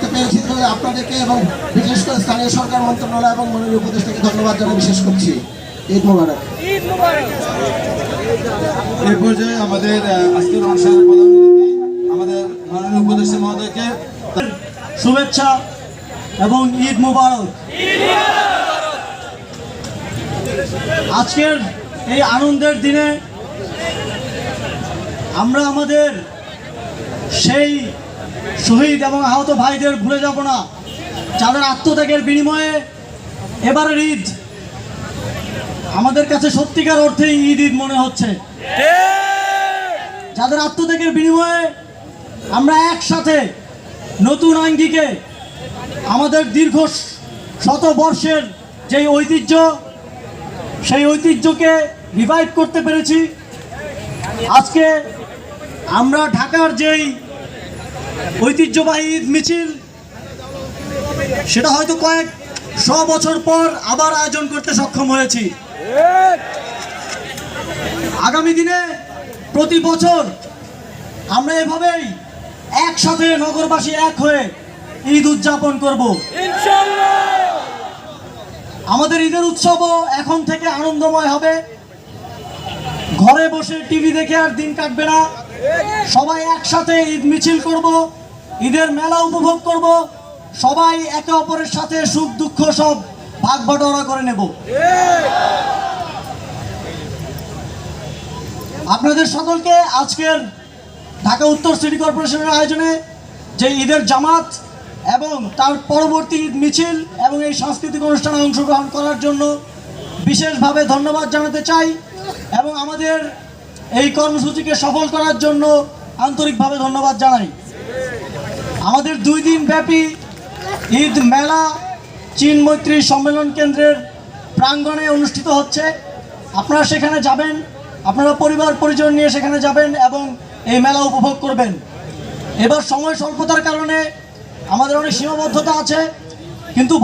করতে পেরেছি বলে আপনাদেরকে এবং বিশেষ করে স্থানীয় সরকার মন্ত্রণালয় এবং মাননীয় উপদেষ্টাকে ধন্যবাদ জানাই বিশেষ করছি। ঈদ মোবারক। এই পর্যায়ে আমাদের আজকের অনুষ্ঠানের প্রধান অতিথি আমাদের মাননীয় উপদেষ্টা মহোদয়কে শুভেচ্ছা এবং ঈদ মোবারক। আজকের এই আনন্দের দিনে আমরা আমাদের সেই শহীদ এবং আহত ভাইদের ভুলে যাব না, যাদের আত্মত্যাগের বিনিময়ে এবারের ঈদ আমাদের কাছে সত্যিকার অর্থেই ঈদ মনে হচ্ছে। যাদের আত্মত্যাগের বিনিময়ে আমরা একসাথে নতুন আঙ্গিকে আমাদের দীর্ঘ শত বর্ষের যেই ঐতিহ্য, সেই ঐতিহ্যকে রিভাইভ করতে পেরেছি। আজকে আমরা ঢাকার যেই ঐতিহ্যবাহী ঈদ মিছিল, সেটা হয়তো কয়েক 100 বছর পর আবার আয়োজন করতে সক্ষম হয়েছি। আগামী দিনে প্রতি বছর আমরা এভাবেই একসাথে নগরবাসী এক হয়ে ঈদ উদযাপন করব ইনশাআল্লাহ। আমাদের ঈদের উৎসবও এখন থেকে আনন্দময় হবে। ঘরে বসে টিভি দেখে আর দিন কাটবে না, সবাই একসাথে ঈদ মিছিল করব, ঈদের মেলা উপভোগ করব, সবাই একে অপরের সাথে সুখ দুঃখ সব ভাগ বাটোয়ারা করে নেব। আপনাদের সকলকে আজকের ঢাকা উত্তর সিটি কর্পোরেশনের আয়োজনে যে ঈদের জামাত এবং তার পরবর্তী ঈদ মিছিল এবং এই সাংস্কৃতিক অনুষ্ঠানে অংশগ্রহণ করার জন্য বিশেষভাবে ধন্যবাদ জানাতে চাই এবং আমাদের এই কর্মসূচিকে সফল করার জন্য আন্তরিকভাবে ধন্যবাদ জানাই। আমাদের 2 দিন ব্যাপী ঈদ মেলা চীন মৈত্রী সম্মেলন কেন্দ্রের প্রাঙ্গণে অনুষ্ঠিত হচ্ছে। আপনারা সেখানে যাবেন, আপনারা পরিবার পরিজন নিয়ে সেখানে যাবেন এবং এই মেলা উপভোগ করবেন। এবার সময় স্বল্পতার কারণে আমাদের অনেক সীমাবদ্ধতা আছে, কিন্তু